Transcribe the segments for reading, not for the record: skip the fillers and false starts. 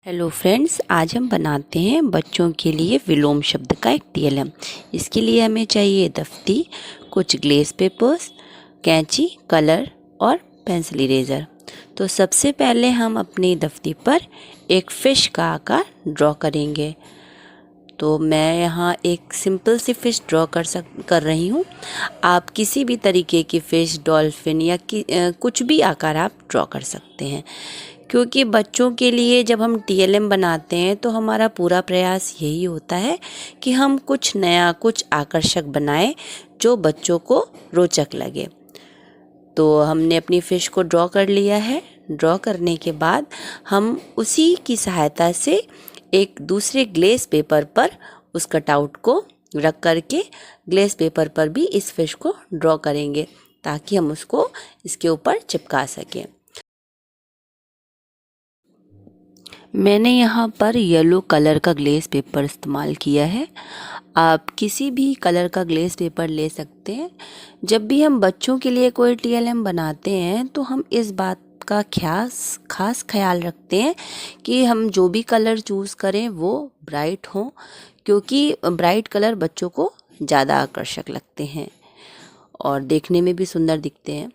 Hello friends, आज हम बनाते हैं बच्चों के लिए विलोम शब्द का एक टीएलएम। इसके लिए हमें चाहिए दफ्ती, कुछ ग्लेस पेपर्स, कैंची, कलर और पेंसिल इरेज़र। तो सबसे पहले हम अपनी दफ्ती पर एक फ़िश का आकार ड्रॉ करेंगे। तो मैं यहाँ एक सिंपल सी फ़िश ड्रॉ कर रही हूँ। आप किसी भी तरीके की फ़िश, डॉल्फिन या कुछ भी आकार आप ड्रॉ कर सकते हैं, क्योंकि बच्चों के लिए जब हम टीएलएम बनाते हैं तो हमारा पूरा प्रयास यही होता है कि हम कुछ नया, कुछ आकर्षक बनाएं जो बच्चों को रोचक लगे। तो हमने अपनी फ़िश को ड्रॉ कर लिया है। ड्रॉ करने के बाद हम उसी की सहायता से एक दूसरे ग्लेस पेपर पर उस कटआउट को रख करके ग्लेस पेपर पर भी इस फ़िश को ड्रॉ करेंगे, ताकि हम उसको इसके ऊपर चिपका सकें। मैंने यहाँ पर येलो कलर का ग्लेस पेपर इस्तेमाल किया है। आप किसी भी कलर का ग्लेस पेपर ले सकते हैं। जब भी हम बच्चों के लिए कोई टीएलएम बनाते हैं तो हम इस बात का खास ख्याल रखते हैं कि हम जो भी कलर चूज़ करें वो ब्राइट हों, क्योंकि ब्राइट कलर बच्चों को ज़्यादा आकर्षक लगते हैं और देखने में भी सुंदर दिखते हैं।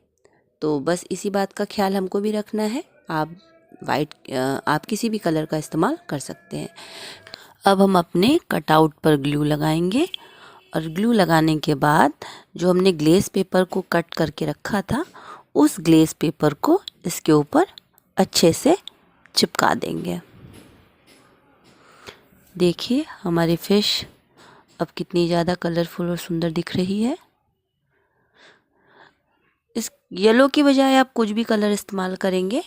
तो बस इसी बात का ख्याल हमको भी रखना है। आप किसी भी कलर का इस्तेमाल कर सकते हैं। अब हम अपने कटआउट पर ग्लू लगाएंगे और ग्लू लगाने के बाद जो हमने ग्लेस पेपर को कट करके रखा था उस ग्लेस पेपर को इसके ऊपर अच्छे से चिपका देंगे। देखिए हमारी फ़िश अब कितनी ज़्यादा कलरफुल और सुंदर दिख रही है। इस येलो की बजाय आप कुछ भी कलर इस्तेमाल करेंगे,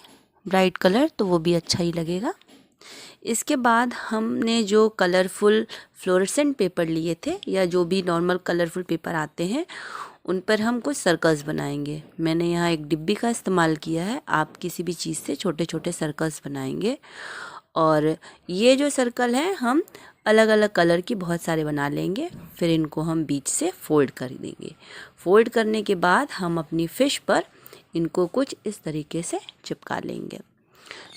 ब्राइट कलर, तो वो भी अच्छा ही लगेगा। इसके बाद हमने जो कलरफुल फ्लोरेसेंट पेपर लिए थे या जो भी नॉर्मल कलरफुल पेपर आते हैं उन पर हम कुछ सर्कल्स बनाएंगे। मैंने यहाँ एक डिब्बी का इस्तेमाल किया है। आप किसी भी चीज़ से छोटे छोटे सर्कल्स बनाएंगे और ये जो सर्कल है हम अलग अलग कलर की बहुत सारे बना लेंगे। फिर इनको हम बीच से फोल्ड कर देंगे। फोल्ड करने के बाद हम अपनी फ़िश पर इनको कुछ इस तरीके से चिपका लेंगे।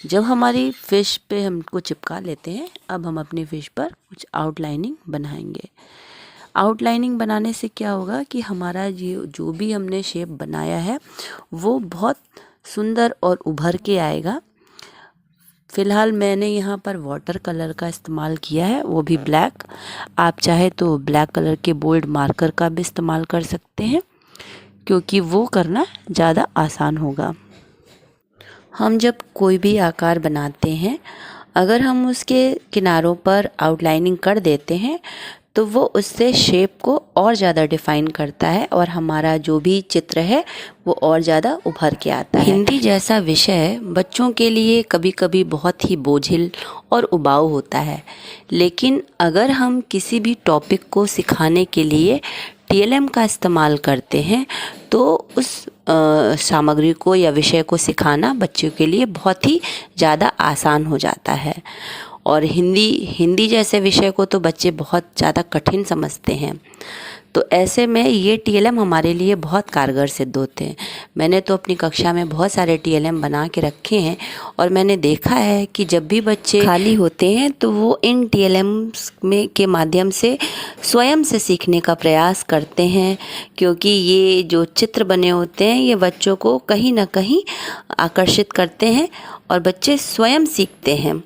जब हमारी फ़िश पे हमको चिपका लेते हैं, अब हम अपनी फ़िश पर कुछ आउटलाइनिंग बनाएंगे। आउटलाइनिंग बनाने से क्या होगा कि हमारा जो भी हमने शेप बनाया है वो बहुत सुंदर और उभर के आएगा। फ़िलहाल मैंने यहाँ पर वाटर कलर का इस्तेमाल किया है, वो भी ब्लैक। आप चाहे तो ब्लैक कलर के बोल्ड मार्कर का भी इस्तेमाल कर सकते हैं, क्योंकि वो करना ज़्यादा आसान होगा। हम जब कोई भी आकार बनाते हैं, अगर हम उसके किनारों पर आउटलाइनिंग कर देते हैं तो वो उससे शेप को और ज़्यादा डिफ़ाइन करता है और हमारा जो भी चित्र है वो और ज़्यादा उभर के आता है। हिंदी जैसा विषय बच्चों के लिए कभी कभी बहुत ही बोझिल और उबाऊ होता है, लेकिन अगर हम किसी भी टॉपिक को सिखाने के लिए टीएलएम का इस्तेमाल करते हैं तो उस सामग्री को या विषय को सिखाना बच्चों के लिए बहुत ही ज़्यादा आसान हो जाता है। और हिंदी जैसे विषय को तो बच्चे बहुत ज़्यादा कठिन समझते हैं। तो ऐसे में ये टीएलएम हमारे लिए बहुत कारगर सिद्ध होते हैं। मैंने तो अपनी कक्षा में बहुत सारे टीएलएम बना के रखे हैं और मैंने देखा है कि जब भी बच्चे खाली होते हैं तो वो इन टीएलएम्स के माध्यम से स्वयं से सीखने का प्रयास करते हैं, क्योंकि ये जो चित्र बने होते हैं ये बच्चों को कहीं ना कहीं आकर्षित करते हैं और बच्चे स्वयं सीखते हैं।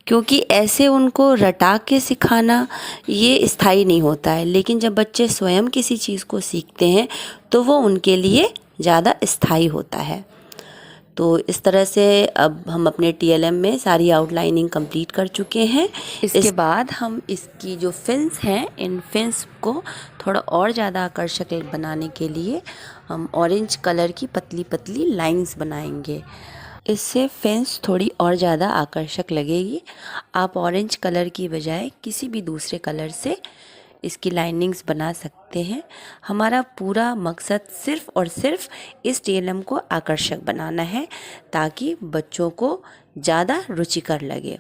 क्योंकि ऐसे उनको रटा के सिखाना ये स्थायी नहीं होता है, लेकिन जब बच्चे स्वयं किसी चीज़ को सीखते हैं तो वो उनके लिए ज़्यादा स्थायी होता है। तो इस तरह से अब हम अपने टीएलएम में सारी आउटलाइनिंग कंप्लीट कर चुके हैं। इसके बाद हम इसकी जो फिन्स हैं, इन फिन्स को थोड़ा और ज़्यादा आकर्षक बनाने के लिए हम ऑरेंज कलर की पतली पतली लाइंस बनाएंगे। इससे फेंस थोड़ी और ज़्यादा आकर्षक लगेगी। आप ऑरेंज कलर की बजाय किसी भी दूसरे कलर से इसकी लाइनिंग्स बना सकते हैं। हमारा पूरा मकसद सिर्फ़ और सिर्फ इस टीएलएम को आकर्षक बनाना है, ताकि बच्चों को ज़्यादा रुचिकर लगे।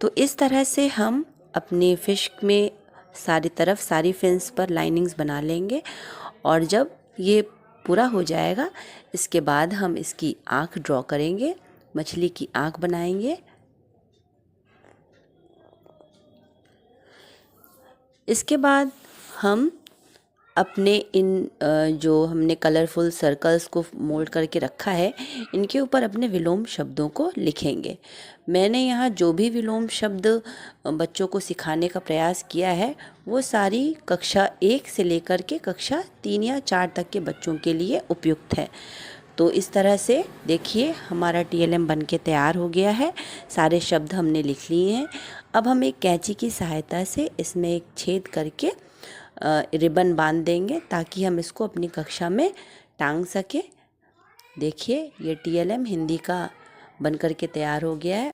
तो इस तरह से हम अपने फ़िश में सारी फिन्स पर लाइनिंग्स बना लेंगे और जब ये पूरा हो जाएगा इसके बाद हम इसकी आँख ड्रॉ करेंगे, मछली की आँख बनाएंगे। इसके बाद हम अपने इन जो हमने कलरफुल सर्कल्स को मोल्ड करके रखा है, इनके ऊपर अपने विलोम शब्दों को लिखेंगे। मैंने यहाँ जो भी विलोम शब्द बच्चों को सिखाने का प्रयास किया है वो सारी कक्षा 1 से लेकर के कक्षा 3 या 4 तक के बच्चों के लिए उपयुक्त है। तो इस तरह से देखिए हमारा TLM बन के तैयार हो गया है। सारे शब्द हमने लिख लिए हैं। अब हम एक कैंची की सहायता से इसमें एक छेद करके रिबन बांध देंगे ताकि हम इसको अपनी कक्षा में टांग सकें। देखिए ये TLM हिंदी का बन कर के तैयार हो गया है।